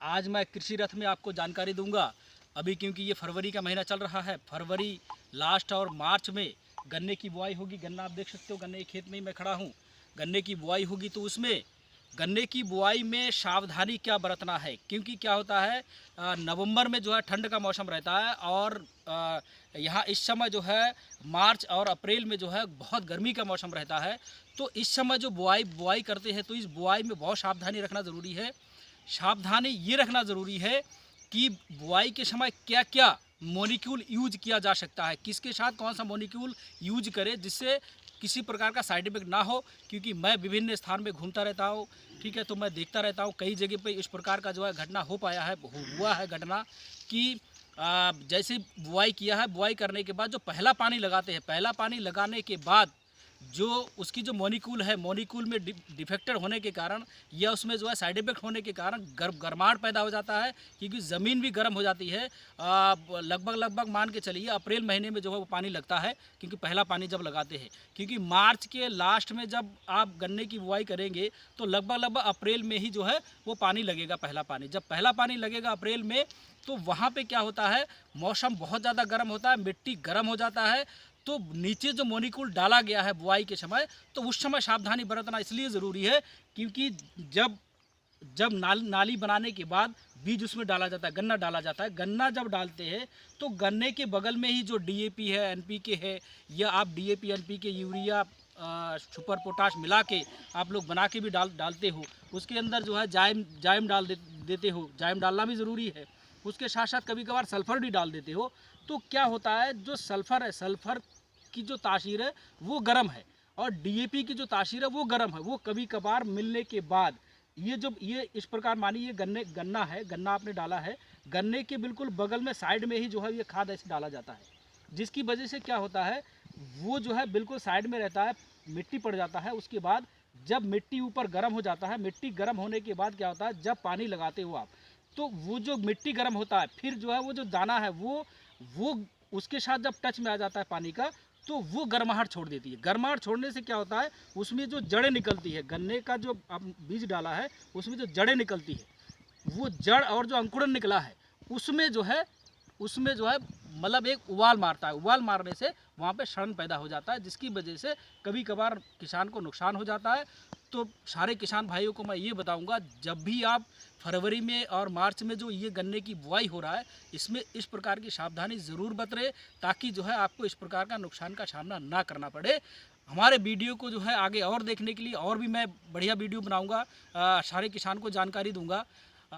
आज मैं कृषि रथ में आपको जानकारी दूंगा। अभी क्योंकि ये फरवरी का महीना चल रहा है, फरवरी लास्ट और मार्च में गन्ने की बुआई होगी। गन्ना आप देख सकते हो, गन्ने के खेत में ही मैं खड़ा हूँ। गन्ने की बुआई होगी तो उसमें गन्ने की बुआई में सावधानी क्या बरतना है, क्योंकि क्या होता है नवंबर में जो है ठंड का मौसम रहता है और यहाँ इस समय जो है मार्च और अप्रैल में जो है बहुत गर्मी का मौसम रहता है। तो इस समय जो बुआई करते हैं तो इस बुआई में बहुत सावधानी रखना ज़रूरी है। सावधानी ये रखना ज़रूरी है कि बुआई के समय क्या क्या मॉलिक्यूल यूज किया जा सकता है, किसके साथ कौन सा मॉलिक्यूल यूज करें जिससे किसी प्रकार का साइड इफेक्ट ना हो। क्योंकि मैं विभिन्न स्थान में घूमता रहता हूँ, ठीक है, तो मैं देखता रहता हूँ कई जगह पे इस प्रकार का जो है घटना हो पाया है, हुआ है घटना कि जैसे बुआई किया है, बुआई करने के बाद जो पहला पानी लगाते हैं, पहला पानी लगाने के बाद जो उसकी जो मॉलिक्यूल है, मॉलिक्यूल में डिफेक्टेड होने के कारण या उसमें जो है साइड इफेक्ट होने के कारण गर्माहट पैदा हो जाता है, क्योंकि ज़मीन भी गर्म हो जाती है। लगभग मान के चलिए अप्रैल महीने में जो है वो पानी लगता है, क्योंकि पहला पानी जब लगाते हैं, क्योंकि मार्च के लास्ट में जब आप गन्ने की बुआई करेंगे तो लगभग अप्रैल में ही जो है वो पानी लगेगा, पहला पानी। जब पहला पानी लगेगा अप्रैल में तो वहाँ पे क्या होता है, मौसम बहुत ज़्यादा गर्म होता है, मिट्टी गर्म हो जाता है। तो नीचे जो मॉलिक्यूल डाला गया है बुआई के समय, तो उस समय सावधानी बरतना इसलिए ज़रूरी है क्योंकि जब जब नाली बनाने के बाद बीज उसमें डाला जाता है, गन्ना डाला जाता है। गन्ना जब डालते हैं तो गन्ने के बगल में ही जो डीएपी है, एनपीके है, या आप DAP NPK urea super potash मिला के आप लोग बना के भी डालते हो। उसके अंदर जो है जाइम देते हो, जाइम डालना भी ज़रूरी है। उसके साथ साथ कभी कभार सल्फ़र भी डाल देते हो। तो क्या होता है, जो सल्फ़र है, सल्फ़र की जो तासीर है वो गर्म है और डीएपी की जो तासीर है वो गर्म है। वो कभी कभार मिलने के बाद ये इस प्रकार मानिए ये गन्ना है, गन्ना आपने डाला है, गन्ने के बिल्कुल बगल में साइड में ही जो है ये खाद ऐसे डाला जाता है, जिसकी वजह से क्या होता है वो जो है बिल्कुल साइड में रहता है, मिट्टी पड़ जाता है। उसके बाद जब मिट्टी ऊपर गर्म हो जाता है, मिट्टी गर्म होने के बाद क्या होता है, जब पानी लगाते हो आप तो वो जो मिट्टी गर्म होता है, फिर जो है वो जो दाना है वो उसके साथ जब टच में आ जाता है पानी का तो वो गर्माहट छोड़ देती है। गर्माहट छोड़ने से क्या होता है, उसमें जो जड़ें निकलती है, गन्ने का जो आप बीज डाला है उसमें जो जड़ें निकलती है, वो जड़ और जो अंकुरन निकला है उसमें जो है मतलब एक उबाल मारता है। उबाल मारने से वहाँ पे सड़न पैदा हो जाता है, जिसकी वजह से कभी कभार किसान को नुकसान हो जाता है। तो सारे किसान भाइयों को मैं ये बताऊंगा, जब भी आप फरवरी में और मार्च में जो ये गन्ने की बुआई हो रहा है, इसमें इस प्रकार की सावधानी ज़रूर बरतें, ताकि जो है आपको इस प्रकार का नुकसान का सामना ना करना पड़े। हमारे वीडियो को जो है आगे और देखने के लिए और भी मैं बढ़िया वीडियो बनाऊंगा, सारे किसान को जानकारी दूंगा।